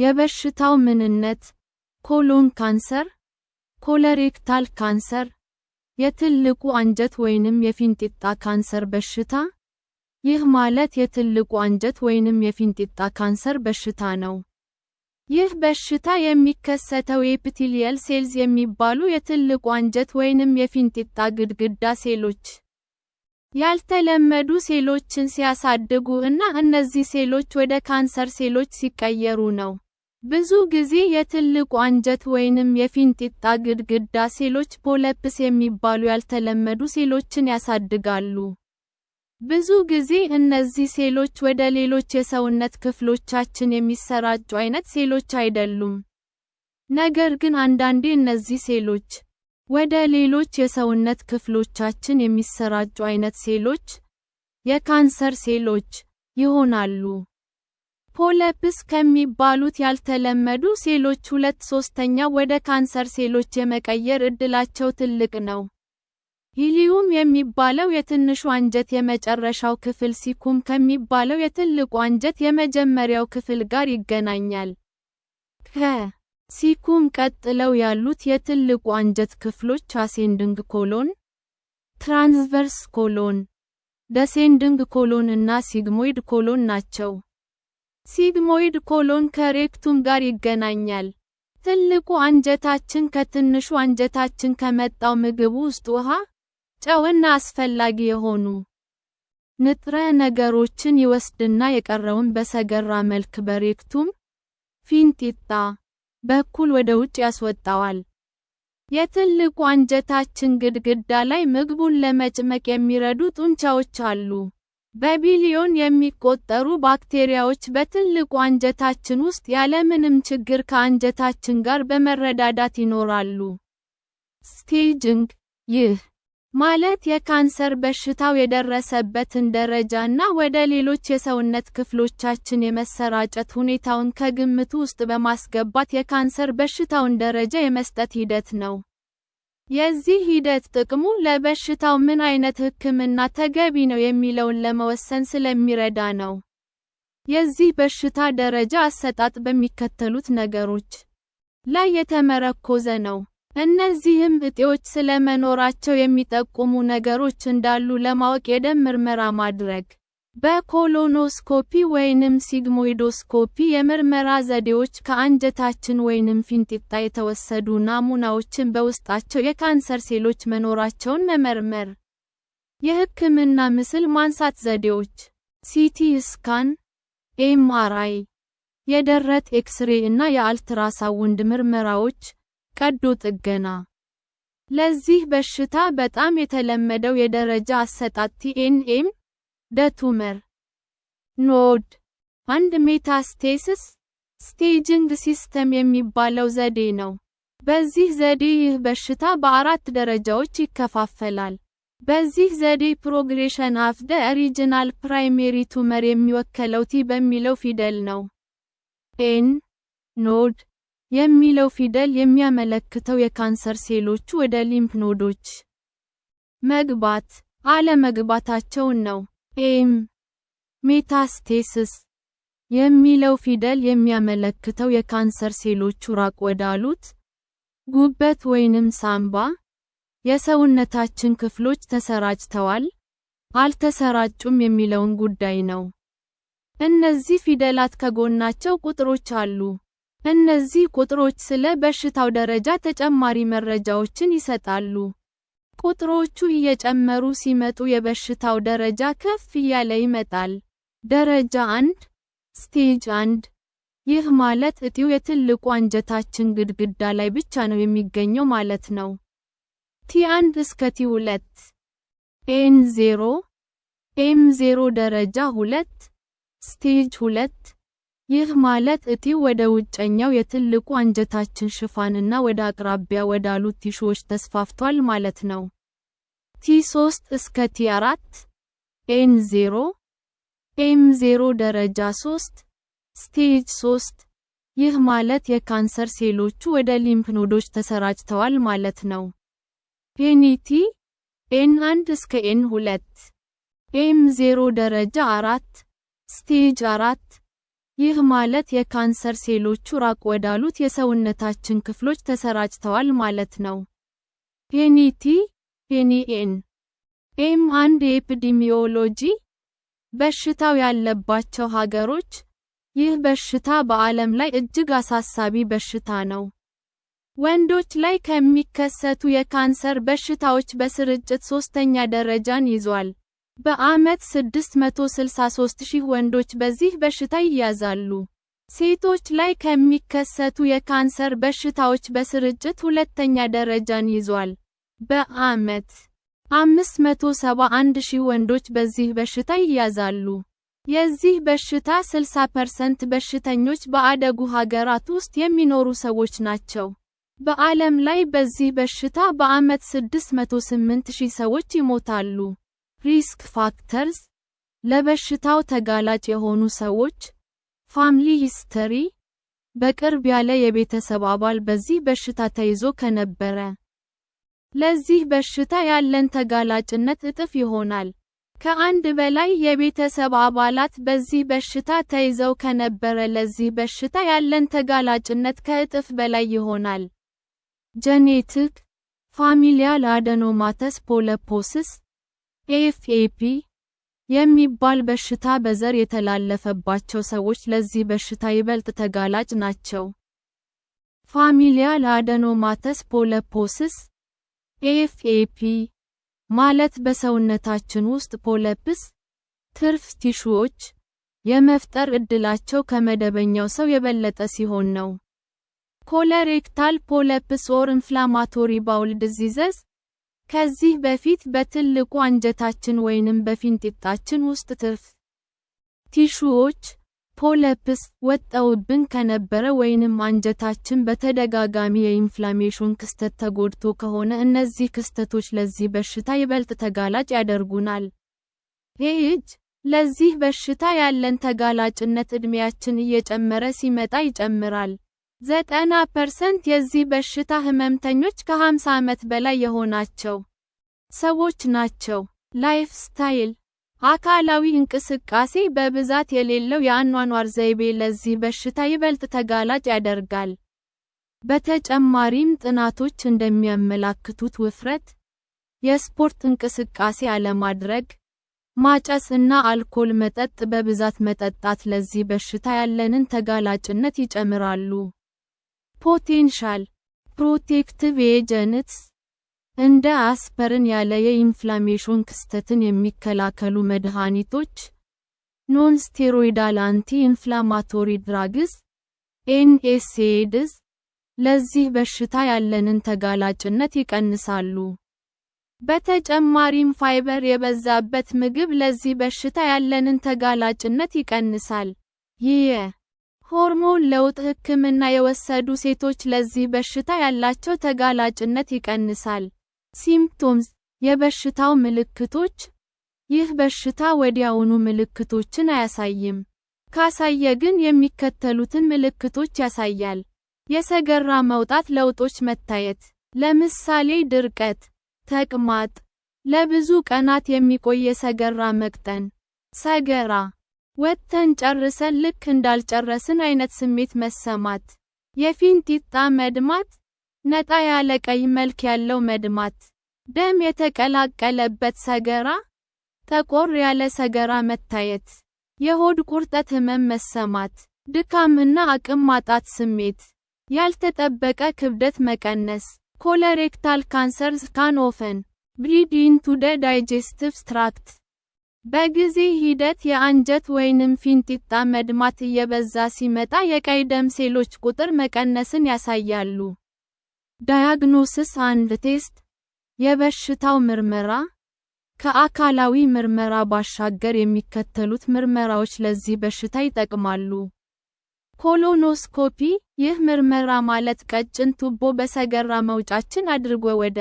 የበሽታው ምንነት ኮሎን ካንሰር፣ ኮሎሬክታል ካንሰር፣ የትልቁ አንጀት ወይንም የፊንጢጣ ካንሰር በሽታ። ይህ ማለት የትልቁ አንጀት ወይንም የፊንጢጣ ካንሰር በሽታ ነው። ይህ በሽታ የሚከሰተው ኤፒቴሊየል ሴልስ የሚባሉ የትልቁ አንጀት ወይንም የፊንጢጣ ግድግዳ ሴሎች ያልተለመዱ ሴሎችን ሲያሳድጉ እና እነዚህ ሴሎች ወደ ካንሰር ሴሎች ሲቀየሩ ነው። ብዙ ጊዜ የትልቁ አንጀት ወይንም የፊንጢጣ ግድግዳ ሴሎች ፖሊፕስ የሚባሉ ያልተለመዱ ሴሎችን ያሳድጋሉ። ብዙ ጊዜ እነዚህ ሴሎች ወደ ሌሎች የሰውነት ክፍሎቻችን የሚሰራጩ አይነት ሴሎች አይደሉም። ነገር ግን አንዳንዴ እነዚህ ሴሎች ወደ ሌሎች የሰውነት ክፍሎቻችን የሚሰራጩ አይነት ሴሎች የካንሰር ሴሎች ይሆናሉ። ፖሊፕስ ከሚባሉት ያልተለመዱ ሴሎች 2/3 ወደ ካንሰር ሴሎች የመቀየር ዕድላቸው ትልቅ ነው። ሂሊዩም የሚባለው የትንሹ አንጀት የመጨረሻው ክፍል ሲኩም ከሚባለው የትልቁ አንጀት የመጀመሪያው ክፍል ጋር ይገናኛል። ከሲኩም ቀጥለው ያሉት የትልቁ አንጀት ክፍሎች አሴንዲንግ ኮሎን፣ ትራንስቨርስ ኮሎን፣ ደሴንዲንግ ኮሎን እና ሲግሞይድ ኮሎን ናቸው። ሲግሞይድ ኮሎን ከሬክቱም ጋር ይገናኛል። ትልቁ አንጀታችን ከትንሹ አንጀታችን ከመጣው ምግብ ውስጥ ውሃ፣ ጨው እና አስፈላጊ የሆኑ ንጥረ ነገሮችን ይወስድና የቀረውን በሰገራ መልክ በሬክቱም ፊንጢጣ በኩል ወደ ውጭ ያስወጣዋል። የትልቁ አንጀታችን ግድግዳ ላይ ምግቡን ለመጭመቅ የሚረዱ ጡንቻዎች አሉ። በቢሊዮን የሚቆጠሩ ባክቴሪያዎች በትልቁ አንጀታችን ውስጥ ያለምንም ችግር ከአንጀታችን ጋር በመረዳዳት ይኖራሉ። ስቴጂንግ ይህ ማለት የካንሰር በሽታው የደረሰበትን ደረጃ እና ወደ ሌሎች የሰውነት ክፍሎቻችን የመሰራጨት ሁኔታውን ከግምቱ ውስጥ በማስገባት የካንሰር በሽታውን ደረጃ የመስጠት ሂደት ነው። የዚህ ሂደት ጥቅሙ ለበሽታው ምን አይነት ሕክምና ተገቢ ነው የሚለውን ለመወሰን ስለሚረዳ ነው። የዚህ በሽታ ደረጃ አሰጣጥ በሚከተሉት ነገሮች ላይ የተመረኮዘ ነው። እነዚህም እጢዎች ስለመኖራቸው የሚጠቁሙ ነገሮች እንዳሉ ለማወቅ የደም ምርመራ ማድረግ፣ በኮሎኖስኮፒ ወይንም ሲግሞይዶስኮፒ የምርመራ ዘዴዎች ከአንጀታችን ወይንም ፊንጢጣ የተወሰዱ ናሙናዎችን በውስጣቸው የካንሰር ሴሎች መኖራቸውን መመርመር፣ የሕክምና ምስል ማንሳት ዘዴዎች፣ ሲቲ ስካን፣ ኤምአርአይ፣ የደረት ኤክስሬ እና የአልትራሳውንድ ምርመራዎች፣ ቀዶ ጥገና። ለዚህ በሽታ በጣም የተለመደው የደረጃ አሰጣጥ ቲኤንኤም ደ-ቱመር ኖድ አንድ ሜታስቴሲስ ስቴጂንግ ሲስተም የሚባለው ዘዴ ነው። በዚህ ዘዴ ይህ በሽታ በ4 ደረጃዎች ይከፋፈላል። በዚህ ዘዴ ፕሮግሬሽን ኦፍ ዘ ኦሪጂናል ፕራይሜሪ ቱመር የሚወከለው ቲ በሚለው ፊደል ነው። ኤን ኖድ የሚለው ፊደል የሚያመለክተው የካንሰር ሴሎቹ ወደ ሊምፍ ኖዶች መግባት አለመግባታቸውን ነው። ኤም ሜታስቴሲስ የሚለው ፊደል የሚያመለክተው የካንሰር ሴሎቹ ራቅ ወዳሉት ጉበት ወይንም ሳምባ የሰውነታችን ክፍሎች ተሰራጭተዋል፣ አልተሰራጩም የሚለውን ጉዳይ ነው። እነዚህ ፊደላት ከጎናቸው ቁጥሮች አሉ። እነዚህ ቁጥሮች ስለ በሽታው ደረጃ ተጨማሪ መረጃዎችን ይሰጣሉ። ቁጥሮቹ እየጨመሩ ሲመጡ የበሽታው ደረጃ ከፍ እያለ ይመጣል። ደረጃ 1 ስቴጅ 1 ይህ ማለት እጢው የትልቁ አንጀታችን ግድግዳ ላይ ብቻ ነው የሚገኘው ማለት ነው። ቲ1 እስከ ቲ2 ኤን0 ኤም0 ደረጃ 2 ስቴጅ 2 ይህ ማለት እጢው ወደ ውጨኛው የትልቁ አንጀታችን ሽፋንና ወደ አቅራቢያ ወዳሉት ቲሹዎች ተስፋፍቷል ማለት ነው። ቲ3 እስከ ቲ4 ኤን0 ኤም0 ደረጃ 3 ስቴጅ 3 ይህ ማለት የካንሰር ሴሎቹ ወደ ሊምፍ ኖዶች ተሰራጭተዋል ማለት ነው። ፔኒቲ ኤን1 እስከ ኤን2 ኤም0 ደረጃ 4 ስቴጅ 4 ይህ ማለት የካንሰር ሴሎቹ ራቅ ወዳሉት የሰውነታችን ክፍሎች ተሰራጭተዋል ማለት ነው። ፔኒቲ ፔኒኤን ኤም1 ኤፒዲሚዮሎጂ በሽታው ያለባቸው ሀገሮች። ይህ በሽታ በዓለም ላይ እጅግ አሳሳቢ በሽታ ነው። ወንዶች ላይ ከሚከሰቱ የካንሰር በሽታዎች በስርጭት ሶስተኛ ደረጃን ይዟል። በዓመት 663,000 ወንዶች በዚህ በሽታ ይያዛሉ። ሴቶች ላይ ከሚከሰቱ የካንሰር በሽታዎች በስርጭት ሁለተኛ ደረጃን ይዟል። በዓመት 571,000 ወንዶች በዚህ በሽታ ይያዛሉ። የዚህ በሽታ 60% በሽተኞች በአደጉ ሀገራት ውስጥ የሚኖሩ ሰዎች ናቸው። በዓለም ላይ በዚህ በሽታ በዓመት 608,000 ሰዎች ይሞታሉ። ሪስክ ፋክተርስ ለበሽታው ተጋላጭ የሆኑ ሰዎች፣ ፋሚሊ ሂስተሪ በቅርብ ያለ የቤተሰብ አባል በዚህ በሽታ ተይዞ ከነበረ፣ ለዚህ በሽታ ያለን ተጋላጭነት እጥፍ ይሆናል። ከአንድ በላይ የቤተሰብ አባላት በዚህ በሽታ ተይዘው ከነበረ ለዚህ በሽታ ያለን ተጋላጭነት ከእጥፍ በላይ ይሆናል። ጄኔቲክ ፋሚሊያል አደኖማተስ ፖሊፖሲስ ኤፍኤፒ የሚባል በሽታ በዘር የተላለፈባቸው ሰዎች ለዚህ በሽታ ይበልጥ ተጋላጭ ናቸው። ፋሚሊያል አደኖማተስ ፖሊፖሲስ ኤፍኤፒ ማለት በሰውነታችን ውስጥ ፖሊፕስ ትርፍ ቲሹዎች የመፍጠር ዕድላቸው ከመደበኛው ሰው የበለጠ ሲሆን ነው። ኮሎሬክታል ፖሊፕስ ኦር ኢንፍላማቶሪ ባውል ዲዚዝስ ከዚህ በፊት በትልቁ አንጀታችን ወይንም በፊንጢጣችን ውስጥ ትርፍ ቲሹዎች ፖሊፕስ ወጥተውብን ከነበረ ወይንም አንጀታችን በተደጋጋሚ የኢንፍላሜሽን ክስተት ተጎድቶ ከሆነ እነዚህ ክስተቶች ለዚህ በሽታ ይበልጥ ተጋላጭ ያደርጉናል። ኤጅ ለዚህ በሽታ ያለን ተጋላጭነት ዕድሜያችን እየጨመረ ሲመጣ ይጨምራል። 90% የዚህ በሽታ ህመምተኞች ከ50 ዓመት በላይ የሆናቸው ሰዎች ናቸው። ላይፍ ስታይል አካላዊ እንቅስቃሴ በብዛት የሌለው የአኗኗር ዘይቤ ለዚህ በሽታ ይበልጥ ተጋላጭ ያደርጋል። በተጨማሪም ጥናቶች እንደሚያመላክቱት ውፍረት፣ የስፖርት እንቅስቃሴ አለማድረግ፣ ማጨስ እና አልኮል መጠጥ በብዛት መጠጣት ለዚህ በሽታ ያለንን ተጋላጭነት ይጨምራሉ። ፖቴንሻል ፕሮቴክቲቭ ኤጀንትስ እንደ አስፐሪን ያለ የኢንፍላሜሽን ክስተትን የሚከላከሉ መድኃኒቶች፣ ኖን ስቴሮይዳል አንቲ ኢንፍላማቶሪ ድራግስ ኤንኤስኤድስ ለዚህ በሽታ ያለንን ተጋላጭነት ይቀንሳሉ። በተጨማሪም ፋይበር የበዛበት ምግብ ለዚህ በሽታ ያለንን ተጋላጭነት ይቀንሳል። የሆርሞን ለውጥ ሕክምና የወሰዱ ሴቶች ለዚህ በሽታ ያላቸው ተጋላጭነት ይቀንሳል። ሲምፕቶምስ የበሽታው ምልክቶች ይህ በሽታ ወዲያውኑ ምልክቶችን አያሳይም። ካሳየ ግን የሚከተሉትን ምልክቶች ያሳያል። የሰገራ መውጣት ለውጦች መታየት፣ ለምሳሌ ድርቀት፣ ተቅማጥ፣ ለብዙ ቀናት የሚቆይ የሰገራ መቅጠን፣ ሰገራ ወጥተን ጨርሰን ልክ እንዳልጨረስን አይነት ስሜት መሰማት፣ የፊንጢጣ መድማት፣ ነጣ ያለ ቀይ መልክ ያለው መድማት፣ ደም የተቀላቀለበት ሰገራ፣ ጠቆር ያለ ሰገራ መታየት፣ የሆድ ቁርጠት ህመም መሰማት፣ ድካም እና አቅም ማጣት ስሜት፣ ያልተጠበቀ ክብደት መቀነስ። ኮሎሬክታል ካንሰርስ ካን ኦፈን ብሊድ ኢንቱ ዘ ዳይጀስቲቭ ትራክት በጊዜ ሂደት የአንጀት ወይንም ፊንጢጣ መድማት እየበዛ ሲመጣ የቀይ ደም ሴሎች ቁጥር መቀነስን ያሳያሉ። ዳያግኖሲስ አንድ ቴስት የበሽታው ምርመራ ከአካላዊ ምርመራ ባሻገር የሚከተሉት ምርመራዎች ለዚህ በሽታ ይጠቅማሉ። ኮሎኖስኮፒ ይህ ምርመራ ማለት ቀጭን ቱቦ በሰገራ መውጫችን አድርጎ ወደ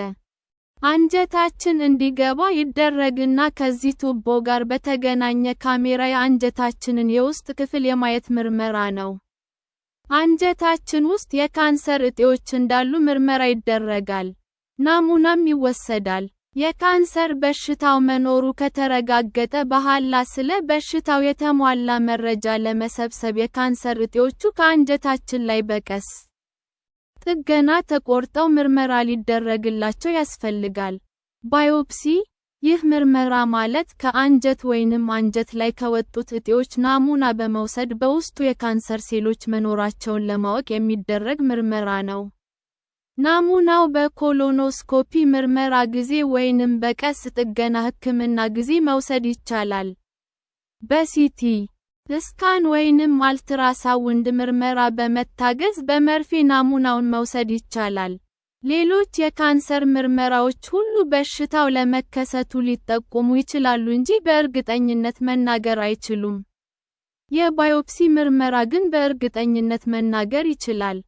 አንጀታችን እንዲገባ ይደረግና ከዚህ ቱቦ ጋር በተገናኘ ካሜራ የአንጀታችንን የውስጥ ክፍል የማየት ምርመራ ነው። አንጀታችን ውስጥ የካንሰር እጢዎች እንዳሉ ምርመራ ይደረጋል። ናሙናም ይወሰዳል። የካንሰር በሽታው መኖሩ ከተረጋገጠ በኋላ ስለ በሽታው የተሟላ መረጃ ለመሰብሰብ የካንሰር እጢዎቹ ከአንጀታችን ላይ በቀስ ጥገና ተቆርጠው ምርመራ ሊደረግላቸው ያስፈልጋል። ባዮፕሲ፣ ይህ ምርመራ ማለት ከአንጀት ወይንም አንጀት ላይ ከወጡት እጢዎች ናሙና በመውሰድ በውስጡ የካንሰር ሴሎች መኖራቸውን ለማወቅ የሚደረግ ምርመራ ነው። ናሙናው በኮሎኖስኮፒ ምርመራ ጊዜ ወይንም በቀስ ጥገና ሕክምና ጊዜ መውሰድ ይቻላል። በሲቲ ስካን ወይንም አልትራሳውንድ ምርመራ በመታገዝ በመርፌ ናሙናውን መውሰድ ይቻላል። ሌሎች የካንሰር ምርመራዎች ሁሉ በሽታው ለመከሰቱ ሊጠቁሙ ይችላሉ እንጂ በእርግጠኝነት መናገር አይችሉም። የባዮፕሲ ምርመራ ግን በእርግጠኝነት መናገር ይችላል።